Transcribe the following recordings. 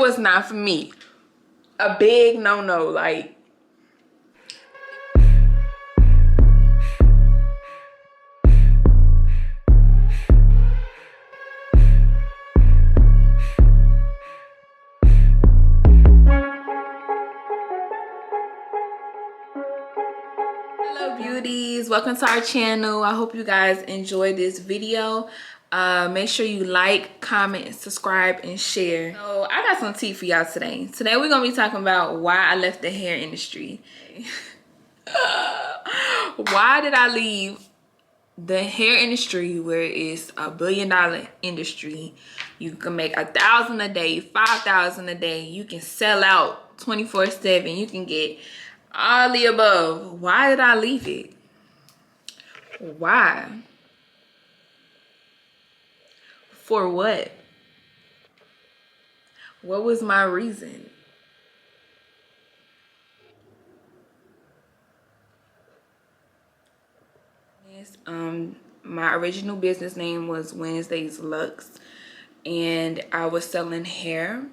Was not for me. A big no-no. Like, hello beauties, welcome to our channel. I hope you guys enjoyed this video. Make sure you like, comment, subscribe, and share. So I got some tea for y'all today. Today we're gonna be talking about why I left the hair industry. Why did I leave the hair industry, where it's $1 billion industry? You can make 1,000 a day, 5,000 a day. You can sell out 24/7. You can get all the above. Why did I leave it? Why? For what? What was my reason? My original business name was Wednesdays Lux, and I was selling hair.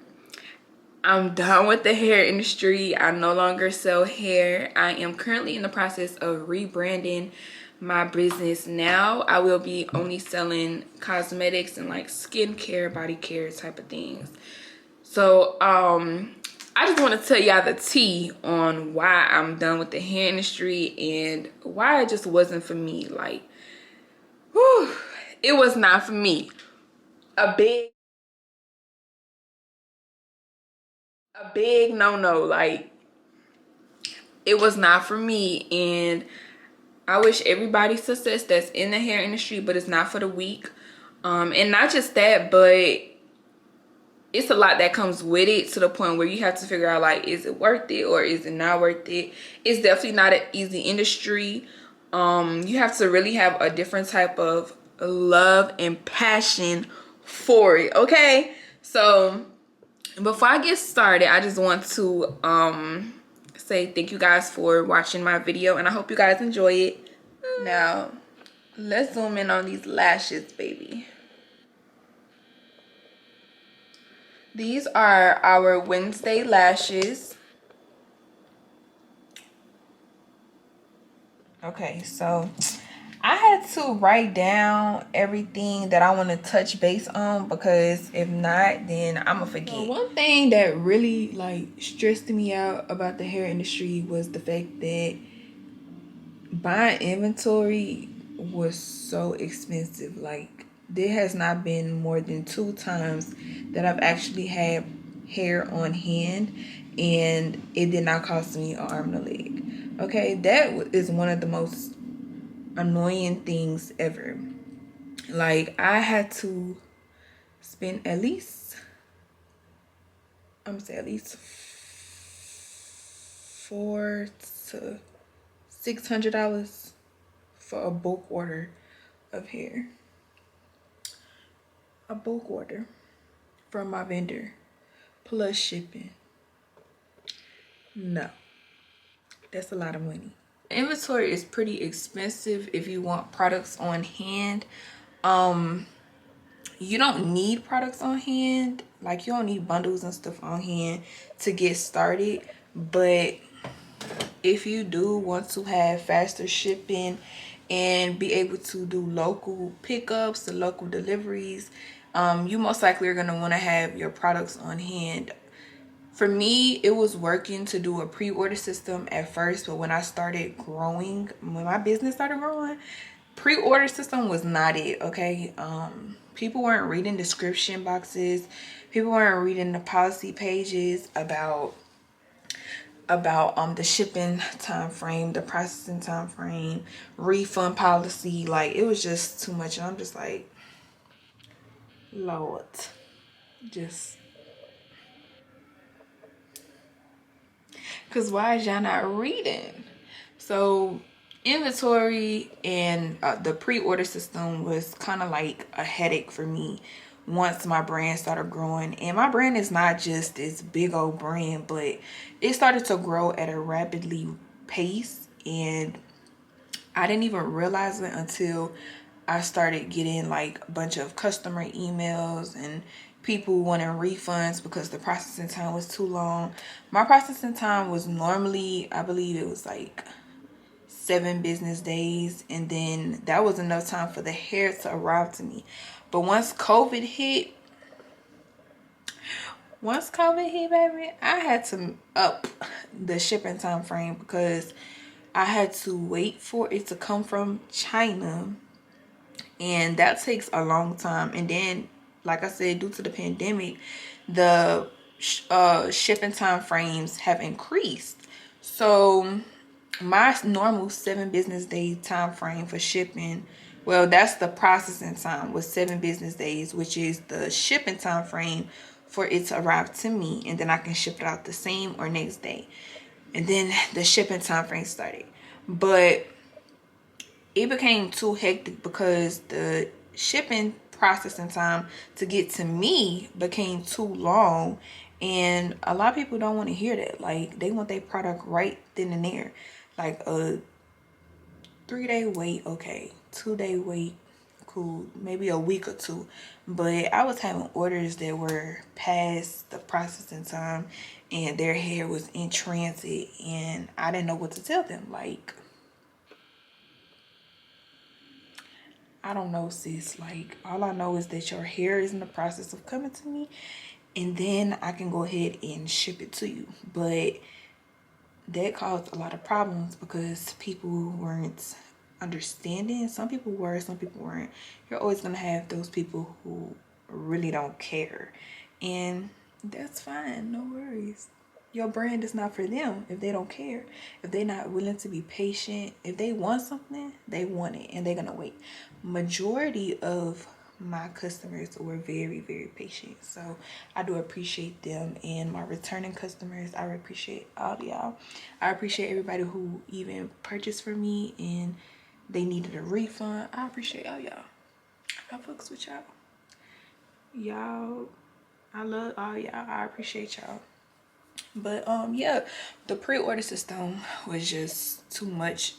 I'm done with the hair industry. I no longer sell hair. I am currently in the process of rebranding my business now. I will be only selling cosmetics and like skincare, body care type of things. So I just want to tell y'all the tea on why I'm done with the hair industry and why it just wasn't for me. Like, whew, it was not for me. A big no-no. Like, it was not for me, and I wish everybody success that's in the hair industry, but it's not for the weak. And not just that, but it's a lot that comes with it, to the point where you have to figure out, like, is it worth it or is it not worth it? It's definitely not an easy industry. You have to really have a different type of love and passion for it, okay? So before I get started, I just want to say thank you guys for watching my video, and I hope you guys enjoy it. Now let's zoom in on these lashes, baby. These are our Wednesday lashes. Okay, so I had to write down everything that I want to touch base on, because if not, then I'm gonna forget. So one thing that really like stressed me out about the hair industry was the fact that buying inventory was so expensive. Like, there has not been more than 2 times that I've actually had hair on hand and it did not cost me an arm and a leg. Okay, that is one of the most annoying things ever. Like, I had to spend at least, I'm gonna say at least $400 to $600 for a bulk order of hair. A bulk order from my vendor plus shipping. No, that's a lot of money. Inventory is pretty expensive if you want products on hand. You don't need products on hand. Like, you don't need bundles and stuff on hand to get started, but if you do want to have faster shipping and be able to do local pickups and local deliveries, you most likely are going to want to have your products on hand. For me, it was working to do a pre-order system at first, but when I started growing, when my business started growing, pre-order system was not it, okay? People weren't reading description boxes. People weren't reading the policy pages about the shipping time frame, the processing time frame, refund policy. Like, it was just too much, and I'm just like, Lord, just, because why is y'all not reading? So inventory and the pre-order system was kind of like a headache for me once my brand started growing. And my brand is not just this big old brand, but it started to grow at a rapidly pace, and I didn't even realize it until I started getting like a bunch of customer emails and people wanting refunds because the processing time was too long. My processing time was normally, I believe it was like 7 business days, and then that was enough time for the hair to arrive to me. But once COVID hit, baby, I had to up the shipping time frame because I had to wait for it to come from China, and that takes a long time. And then, like I said, due to the pandemic, the shipping time frames have increased. So my normal 7 business day time frame for shipping, well, that's the processing time, was 7 business days, which is the shipping time frame for it to arrive to me, and then I can ship it out the same or next day. And then the shipping time frame started, but it became too hectic because the shipping processing time to get to me became too long, and a lot of people don't want to hear that. Like, they want their product right then and there. Like a 3-day wait, okay, 2-day wait, cool, maybe a week or 2. But I was having orders that were past the processing time, and their hair was in transit, and I didn't know what to tell them. Like, I don't know, sis. Like, all I know is that your hair is in the process of coming to me, and then I can go ahead and ship it to you. But that caused a lot of problems because people weren't understanding. Some people were, some people weren't. You're always going to have those people who really don't care, and that's fine. No worries. Your brand is not for them if they don't care, if they're not willing to be patient. If they want something, they want it, and they're gonna wait. Majority of my customers were very, very patient, so I do appreciate them. And my returning customers, I appreciate all of y'all. I appreciate everybody who even purchased from me and they needed a refund. I appreciate all y'all. I fucks with y'all. I love all y'all. I appreciate y'all. But yeah, the pre-order system was just too much,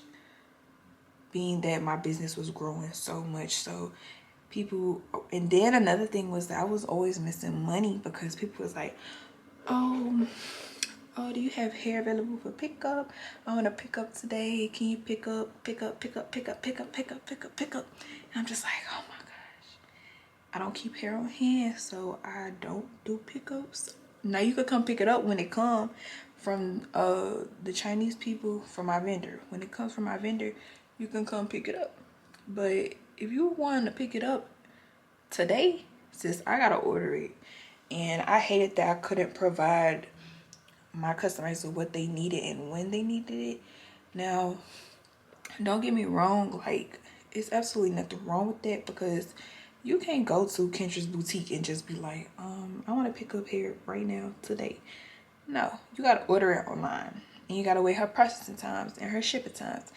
being that my business was growing so much. So people, and then another thing was that I was always missing money because people was like, oh, do you have hair available for pickup? I want to pick up today. Can you pick up? And I'm just like, oh my gosh, I don't keep hair on hand, so I don't do pickups. Now you could come pick it up when it come from the Chinese people, from my vendor. When it comes from my vendor, you can come pick it up. But if you want to pick it up today, sis, I gotta order it. And I hated that I couldn't provide my customers with what they needed and when they needed it. Now, don't get me wrong, like, it's absolutely nothing wrong with that, because you can't go to Kendra's boutique and just be like, I want to pick up hair right now today. No, you gotta order it online, and you gotta wait her processing times and her shipping times.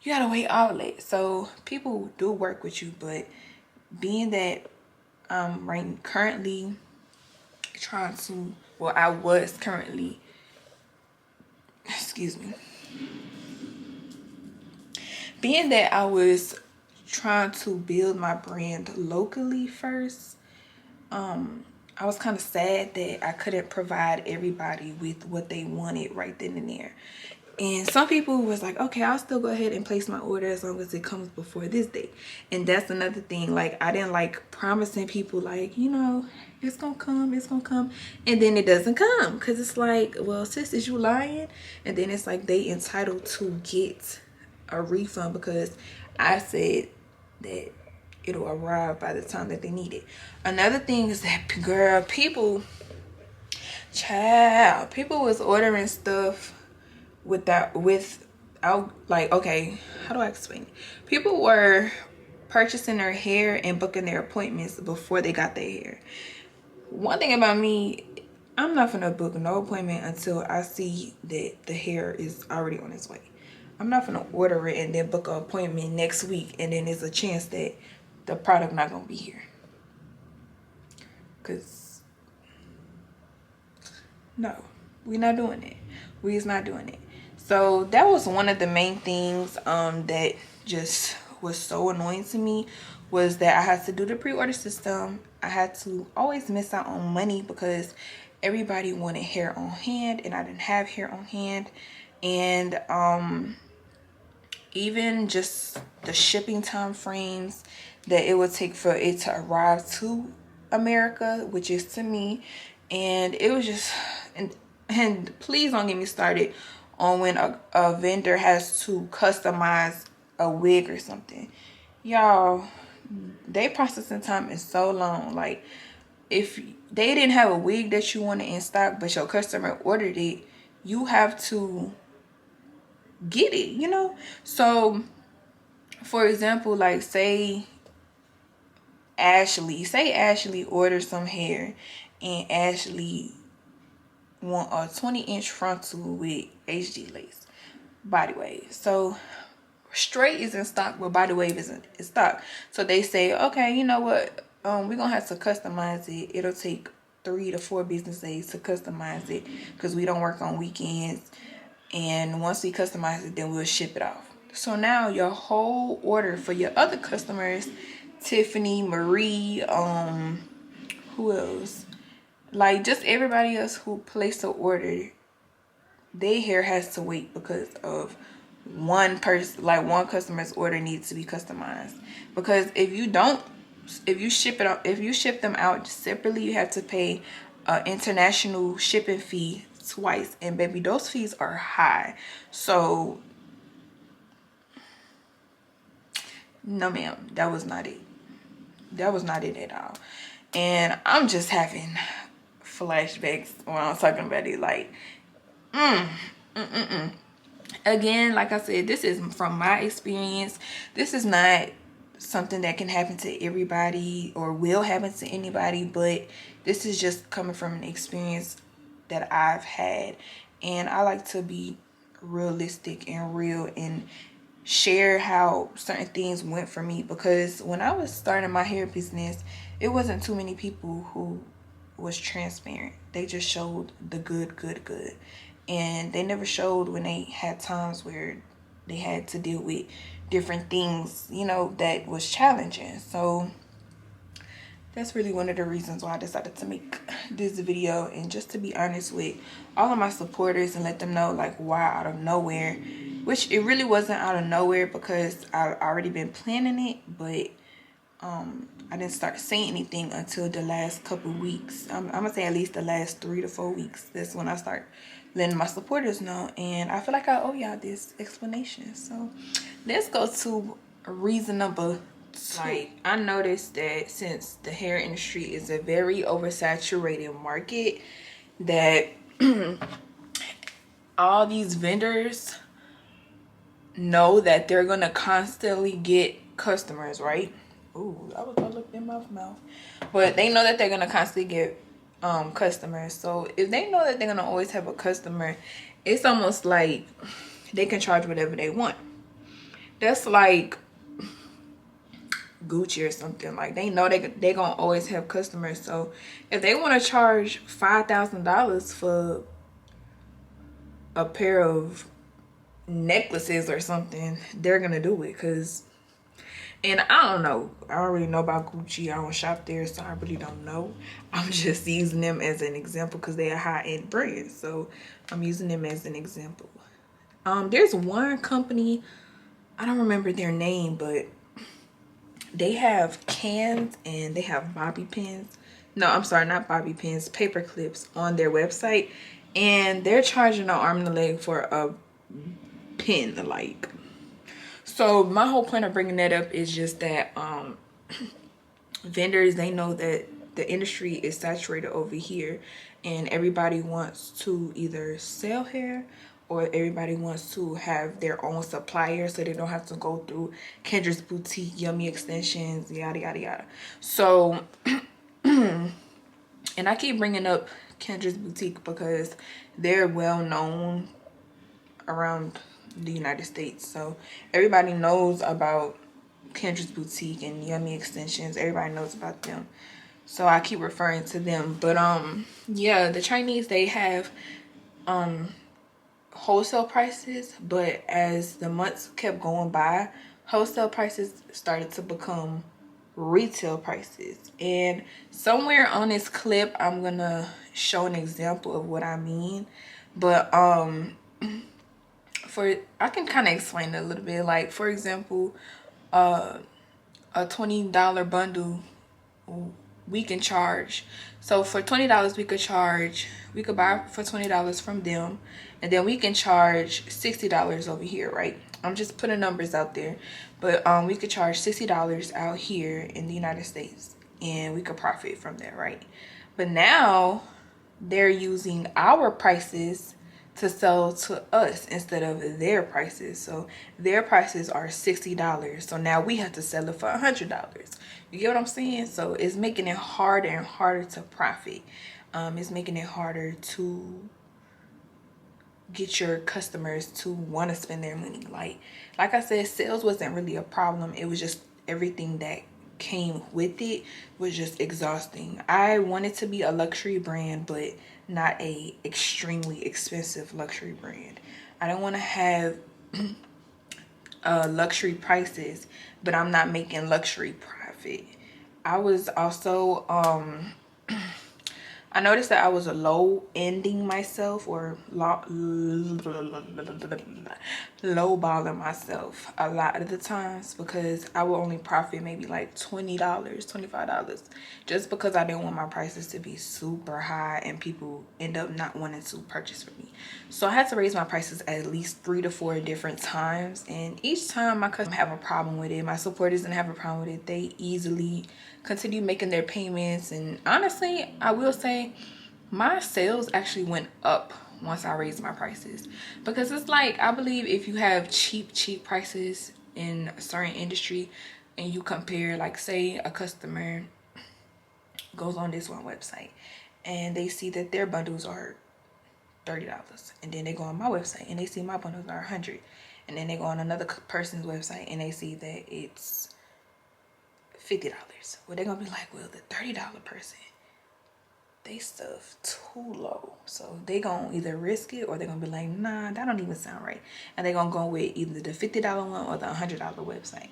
You gotta wait all that. So people do work with you, but being that I'm currently trying to, well, I was currently, excuse me, being that I was trying to build my brand locally first, I was kind of sad that I couldn't provide everybody with what they wanted right then and there. And some people was like, okay, I'll still go ahead and place my order as long as it comes before this date. And that's another thing. Like, I didn't like promising people, like, you know, it's gonna come, and then it doesn't come, because it's like, well, sis, is you lying? And then it's like they entitled to get a refund because I said that it'll arrive by the time that they need it. Another thing is that, girl, people was ordering stuff without, like, okay, how do I explain it? People were purchasing their hair and booking their appointments before they got their hair. One thing about me, I'm not gonna book no appointment until I see that the hair is already on its way. I'm not gonna order it and then book an appointment next week, and then there's a chance that the product not gonna be here. Cause no, we're not doing it. We is not doing it. So that was one of the main things that just was so annoying to me, was that I had to do the pre-order system. I had to always miss out on money because everybody wanted hair on hand and I didn't have hair on hand. And even just the shipping time frames that it would take for it to arrive to America, which is to me. And it was just, and please don't get me started on when a vendor has to customize a wig or something. Y'all, they processing time is so long. Like, if they didn't have a wig that you wanted in stock but your customer ordered it, you have to get it, you know. So for example, like say Ashley orders some hair and Ashley want a 20-inch frontal with HD lace body wave. So straight is in stock, but body wave isn't in stock. So they say, okay, you know what, we're gonna have to customize it. It'll take 3 to 4 business days to customize it because we don't work on weekends. And once we customize it, then we'll ship it off. So now your whole order for your other customers, Tiffany, Marie, who else? Like just everybody else who placed an order, their hair has to wait because of one person, like one customer's order needs to be customized. Because if you ship them out separately, you have to pay an international shipping fee twice, and baby, those fees are high. So no ma'am, that was not it. That was not it at all. And I'm just having flashbacks when I'm talking about it. Like again, like I said, this is from my experience. This is not something that can happen to everybody or will happen to anybody, but this is just coming from an experience that I've had. And I like to be realistic and real and share how certain things went for me, because when I was starting my hair business, it wasn't too many people who was transparent. They just showed the good, and they never showed when they had times where they had to deal with different things, you know, that was challenging. So that's really one of the reasons why I decided to make this video, and just to be honest with all of my supporters and let them know like why out of nowhere, which it really wasn't out of nowhere because I already been planning it, but I didn't start saying anything until the last couple weeks. I'm gonna say at least the last 3 to 4 weeks. That's when I start letting my supporters know, and I feel like I owe y'all this explanation. So let's go to reason number 2. Like, I noticed that since the hair industry is a very oversaturated market, that all these vendors know that they're gonna constantly get customers, right? Ooh, I was gonna look in my mouth. But they know that they're gonna constantly get customers. So if they know that they're gonna always have a customer, it's almost like they can charge whatever they want. That's like Gucci or something. Like, they know they gonna always have customers. So if they want to charge $5,000 for a pair of necklaces or something, they're gonna do it. And I don't know, I don't really know about Gucci. I don't shop there, so I really don't know. I'm just using them as an example because they're a high-end brand, so I'm using them as an example. There's one company, I don't remember their name, but they have cans and they have bobby pins. No, I'm sorry, not bobby pins, paper clips on their website, and they're charging an arm and a leg for a pin, like. So my whole point of bringing that up is just that vendors, they know that the industry is saturated over here, and everybody wants to either sell hair or everybody wants to have their own supplier, so they don't have to go through Kendra's Boutique, Yummy Extensions, yada yada yada. So and I keep bringing up Kendra's Boutique because they're well known around the United States, so everybody knows about Kendra's Boutique and Yummy Extensions. Everybody knows about them, so I keep referring to them. But yeah, the Chinese, they have wholesale prices, but as the months kept going by, wholesale prices started to become retail prices. And somewhere on this clip I'm gonna show an example of what I mean. But I can kind of explain it a little bit. Like, for example, a $20 bundle we can charge. So for $20 we could buy for $20 from them, and then we can charge $60 over here, right? I'm just putting numbers out there, but we could charge $60 out here in the United States, and we could profit from that, right? But now they're using our prices to sell to us instead of their prices. So their prices are $60. So now we have to sell it for $100. You get what I'm saying? So it's making it harder and harder to profit. It's making it harder to get your customers to want to spend their money. Like I said, sales wasn't really a problem. It was just everything that came with it was just exhausting. I wanted to be a luxury brand, but not a extremely expensive luxury brand. I don't want to have luxury prices, but I'm not making luxury profit. I was also I noticed that I was low ending myself, or low balling myself a lot of the times, because I would only profit maybe like $20, $25, just because I didn't want my prices to be super high and people end up not wanting to purchase from me. So I had to raise my prices at least 3 to 4 different times, and each time my customers have a problem with it, my supporters didn't have a problem with it, they easily continue making their payments. And honestly, I will say my sales actually went up once I raised my prices, because it's like, I believe if you have cheap prices in a certain industry and you compare, like say a customer goes on this one website and they see that their bundles are $30, and then they go on my website and they see my bundles are $100, and then they go on another person's website and they see that it's $50. Well, they're gonna be like, well, the $30 person, they stuff too low, so they gonna either risk it or they're gonna be like, nah, that don't even sound right, and they're gonna go with either the $50 one or the $100 website.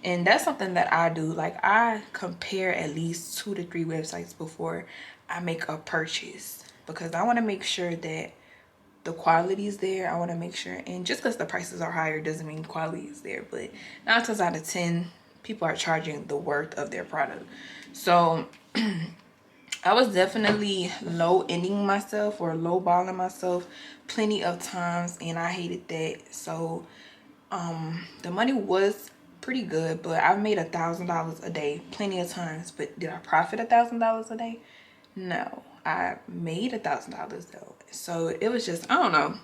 And that's something that I do. Like, I compare at least 2 to 3 websites before I make a purchase, because I want to make sure that the quality is there. I want to make sure, and just because the prices are higher doesn't mean quality is there, but 9 times out of 10 people are charging the worth of their product. So I was definitely low ending myself or low balling myself plenty of times, and I hated that. So the money was pretty good, but I've made $1,000 a day plenty of times. But did I profit $1,000 a day? No, I made $1,000 though. So it was just, I don't know,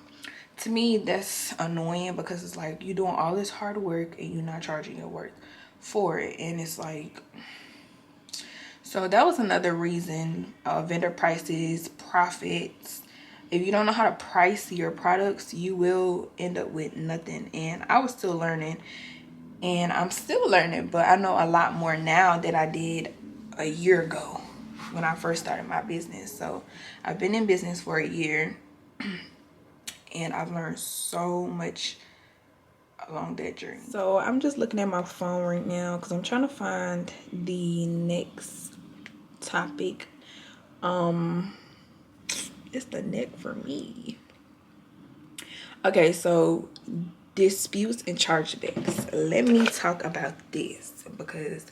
to me that's annoying, because it's like you're doing all this hard work and you're not charging your worth for it. And it's like, so that was another reason. Vendor prices, profits. If you don't know how to price your products, you will end up with nothing. And I was still learning, and I'm still learning, but I know a lot more now than I did a year ago when I first started my business. So I've been in business for a year and I've learned so much along that journey. So I'm just looking at my phone right now because I'm trying to find the next topic. It's the neck for me. Okay, so disputes and chargebacks. Let me talk about this, because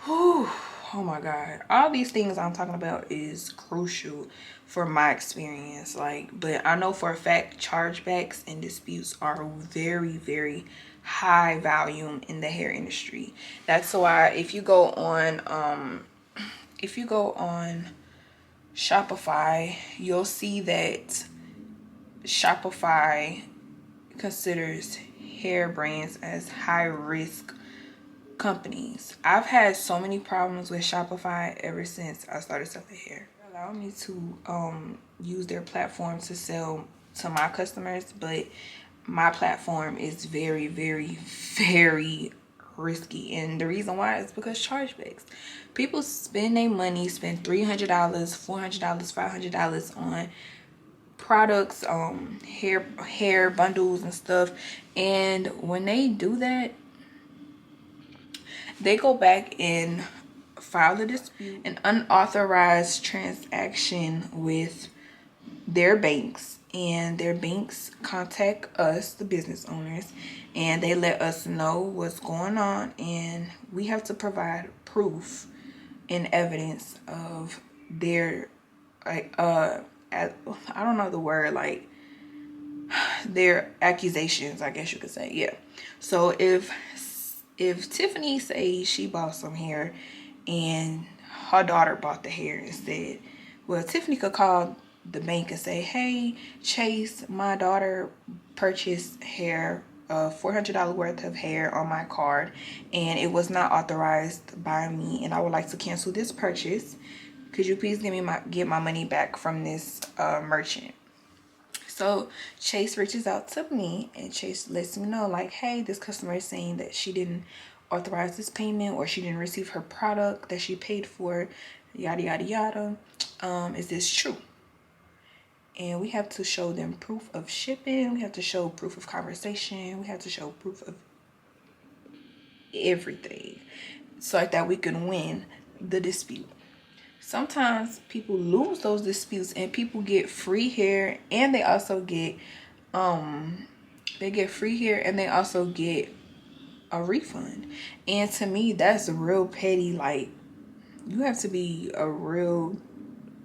oh my god, all these things I'm talking about is crucial for my experience. Like, but I know for a fact chargebacks and disputes are very, very high volume in the hair industry. That's why if you go on Shopify, you'll see that Shopify considers hair brands as high risk companies. I've had so many problems with Shopify ever since I started selling hair. They allow me to use their platform to sell to my customers, but my platform is very, very, very risky. And the reason why is because chargebacks. People spend their money, spend $300, $400, $500 on products, hair bundles and stuff, and when they do that, they go back and file a dispute, an unauthorized transaction with their banks, and their banks contact us, the business owners, and they let us know what's going on, and we have to provide proof and evidence of their I don't know the word, like their accusations, I guess you could say. Yeah. So if Tiffany says she bought some hair and her daughter bought the hair instead, well, Tiffany could call the bank and say, hey, Chase, my daughter purchased hair, $400 worth of hair on my card, and it was not authorized by me, and I would like to cancel this purchase. Could you please get my money back from this merchant? So Chase reaches out to me, and Chase lets me know, like, hey, this customer is saying that she didn't authorize this payment, or she didn't receive her product that she paid for, yada yada yada. Is this true? And we have to show them proof of shipping. We have to show proof of conversation. We have to show proof of everything, so that we can win the dispute. Sometimes people lose those disputes and people get free hair, and they also get free hair, and they also get a refund. And to me, that's a real petty. Like, you have to be a real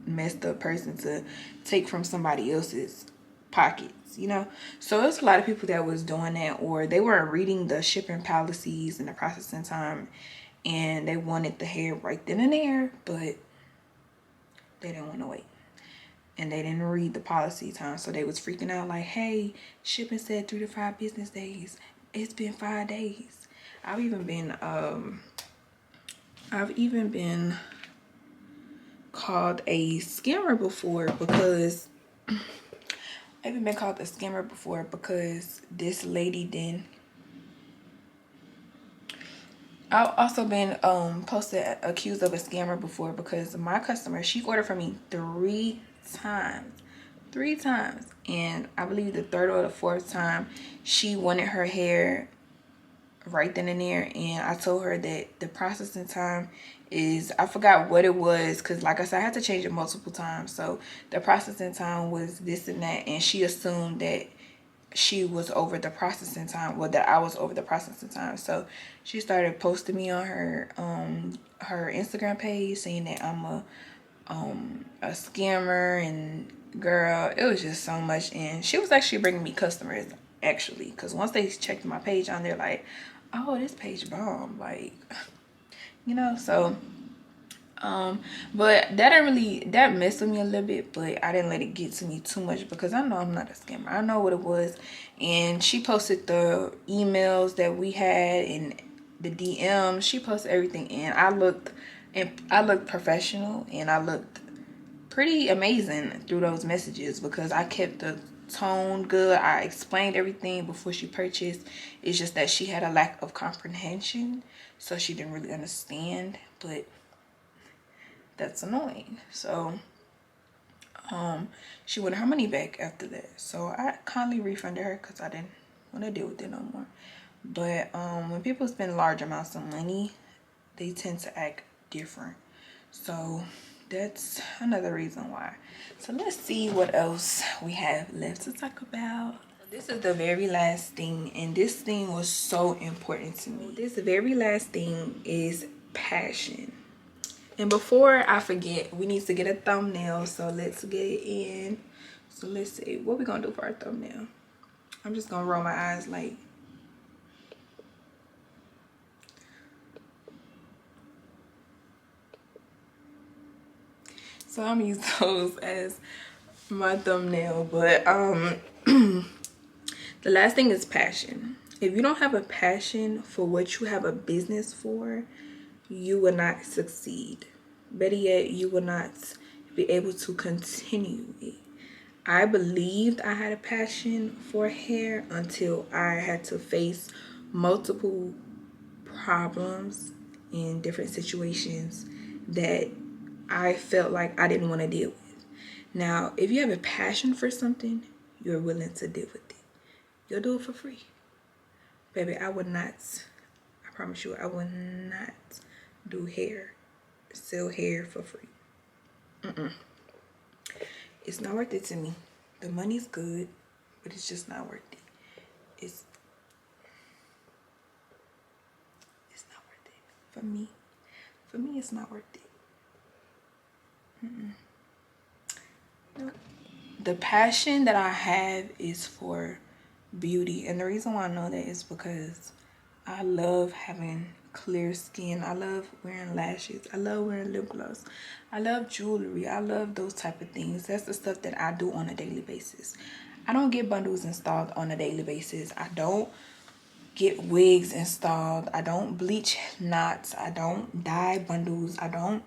messed up person to take from somebody else's pockets, you know. So there's a lot of people that was doing that, or they weren't reading the shipping policies and the processing time, and they wanted the hair right then and there, but they didn't want to wait, and they didn't read the policy time. So they was freaking out like, hey, shipping said 3 to 5 business days. It's been 5 days. I've even been called a scammer before, because this lady didn't. I've also been accused of a scammer before, because my customer, she ordered from me 3 times, and I believe the 3rd or the 4th time she wanted her hair right then and there, and I told her that the processing time is, I forgot what it was, because like I said, I had to change it multiple times. So the processing time was this and that, and she assumed that she was over the processing time, well, that I was over the processing time. So she started posting me on her Instagram page, saying that I'm a scammer, and girl, it was just so much. And she was actually bringing me customers, actually, because once they checked my page on, they're like, oh, this page bomb, like, you know. So but that messed with me a little bit, but I didn't let it get to me too much, because I know I'm not a scammer. I know what it was. And she posted the emails that we had and the DMs. She posted everything, and I looked professional, and I looked pretty amazing through those messages, because I kept the tone good. I explained everything before she purchased. It's just that she had a lack of comprehension, so she didn't really understand, but that's annoying. So she wanted her money back after that, so I kindly refunded her, because I didn't want to deal with it no more. But when people spend large amounts of money, they tend to act different, so that's another reason why. So let's see what else we have left to talk about. This is the very last thing, and this thing was so important to me. This very last thing is passion. And before I forget, we need to get a thumbnail, so let's get it in. So let's see what we're gonna do for our thumbnail. I'm just gonna roll my eyes like, so I'm gonna use those as my thumbnail. But the last thing is passion. If you don't have a passion for what you have a business for, you will not succeed. Better yet, you will not be able to continue it. I believed I had a passion for hair until I had to face multiple problems in different situations that I felt like I didn't want to deal with. Now, if you have a passion for something, you're willing to deal with it. You'll do it for free. Baby, I promise you, I will not do hair, sell hair for free. It's not worth it to me. The money's good, but it's just not worth it. It's not worth it for me. For me, it's not worth it. No. The passion that I have is for beauty, and the reason why I know that is because I love having clear skin. I love wearing lashes. I love wearing lip gloss. I love jewelry. I love those type of things. That's the stuff that I do on a daily basis. I don't get bundles installed on a daily basis. I don't get wigs installed. I don't bleach knots. I don't dye bundles. I don't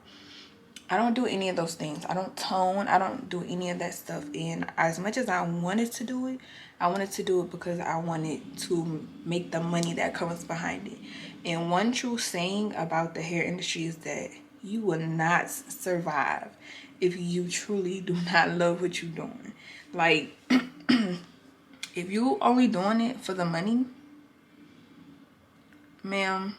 do any of those things. I don't tone. I don't do any of that stuff. And as much as I wanted to do it, I wanted to do it because I wanted to make the money that comes behind it. And one true saying about the hair industry is that you will not survive if you truly do not love what you're doing. Like, if you only doing it for the money, ma'am,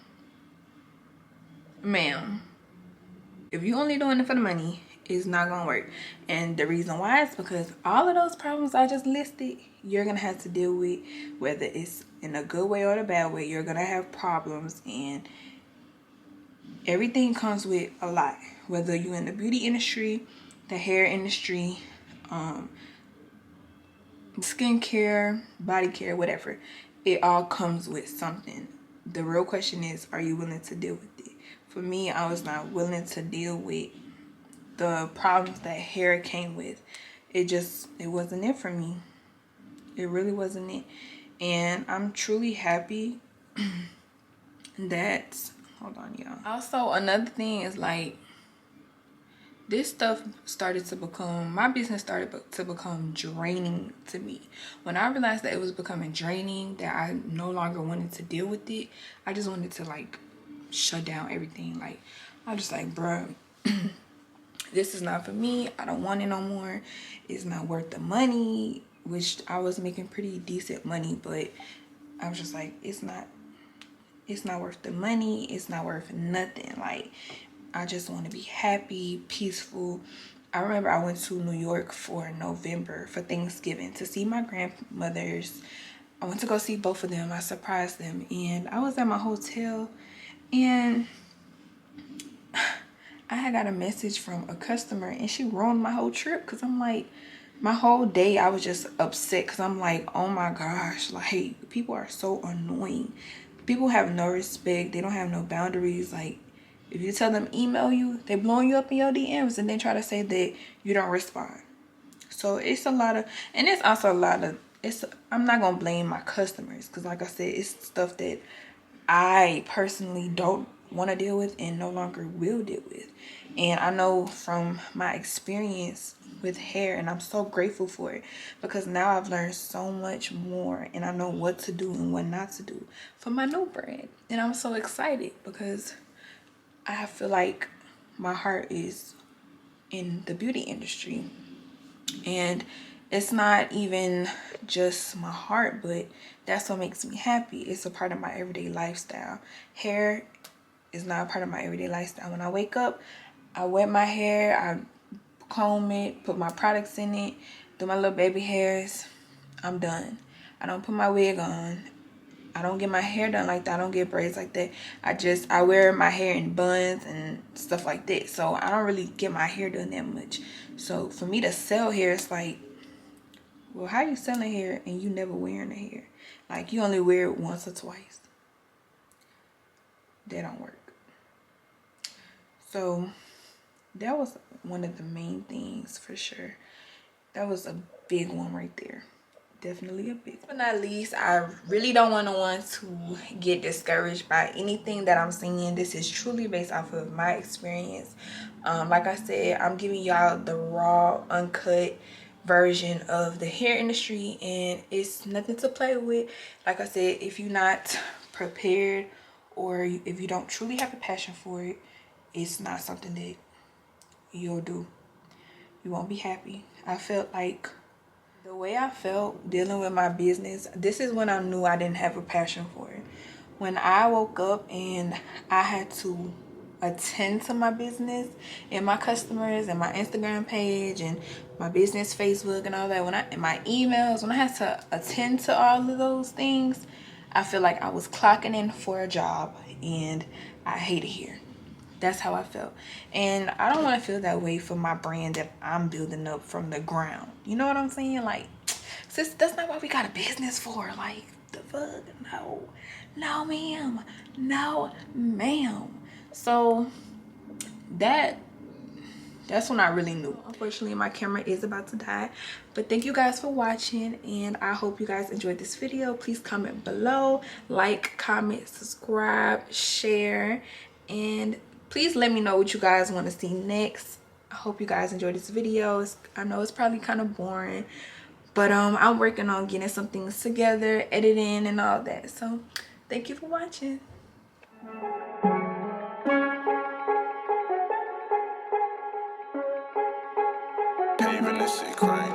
if you only doing it for the money, it's not gonna work. And the reason why is because all of those problems I just listed, you're gonna have to deal with, whether it's in a good way or a bad way. You're gonna have problems, and everything comes with a lot. Whether you're in the beauty industry, the hair industry, skincare, body care, whatever, it all comes with something. The real question is, are you willing to deal with it? For me, I was not willing to deal with the problems that hair came with. It wasn't it for me. It really wasn't it. And I'm truly happy that, hold on, y'all. Also, another thing is, like, this stuff started to become, my business started to become draining to me. When I realized that it was becoming draining, that I no longer wanted to deal with it, I just wanted to, like, shut down everything. Like, I was just like, bruh, this is not for me. I don't want it no more. It's not worth the money, which I was making pretty decent money, but I was just like, it's not worth the money. It's not worth nothing. Like, I just want to be happy, peaceful. I remember I went to New York for November for Thanksgiving to see my grandmothers. I went to go see both of them. I surprised them, and I was at my hotel, and I had got a message from a customer, and she ruined my whole trip, because I'm like, my whole day I was just upset, because I'm like, oh my gosh, like, people are so annoying. People have no respect. They don't have no boundaries. Like, if you tell them email you, they blowing you up in your DMs, and then try to say that you don't respond. So it's a lot of, and it's also a lot of, I'm not gonna blame my customers, because like I said, it's stuff that I personally don't want to deal with and no longer will deal with. And I know from my experience with hair, and I'm so grateful for it, because now I've learned so much more, and I know what to do and what not to do for my new brand. And I'm so excited, because I feel like my heart is in the beauty industry. And it's not even just my heart, but that's what makes me happy. It's a part of my everyday lifestyle. Hair is not a part of my everyday lifestyle. When I wake up, I wet my hair, I comb it, put my products in it, do my little baby hairs, I'm done. I don't put my wig on. I don't get my hair done like that. I don't get braids like that. I wear my hair in buns and stuff like that. So I don't really get my hair done that much. So for me to sell hair, it's like, well, how you selling hair and you never wearing the hair? Like, you only wear it once or twice. That don't work. So that was one of the main things for sure. That was a big one right there. Definitely a big one. But not least, I really don't want to get discouraged by anything that I'm seeing. This is truly based off of my experience. Like I said, I'm giving y'all the raw, uncut version of the hair industry, and it's nothing to play with. Like I said, if you're not prepared, or if you don't truly have a passion for it, it's not something that you'll do. You won't be happy. I felt like the way I felt dealing with my business, this is when I knew I didn't have a passion for it. when I woke up and I had to attend to my business and my customers and my Instagram page and my business Facebook and all that, and my emails, when I had to attend to all of those things, I feel like I was clocking in for a job, and I hate it here. That's how I felt. And I don't want to feel that way for my brand that I'm building up from the ground. You know what I'm saying? Like, sis, that's not what we got a business for. Like, the fuck? No. No, ma'am. No, ma'am. So that's when I really knew. Unfortunately, my camera is about to die. But thank you guys for watching, and I hope you guys enjoyed this video. Please comment below, like, comment, subscribe, share, and please let me know what you guys want to see next. I hope you guys enjoyed this video. I know it's probably kind of boring, but I'm working on getting some things together, editing and all that. So thank you for watching. Paving this shit crazy.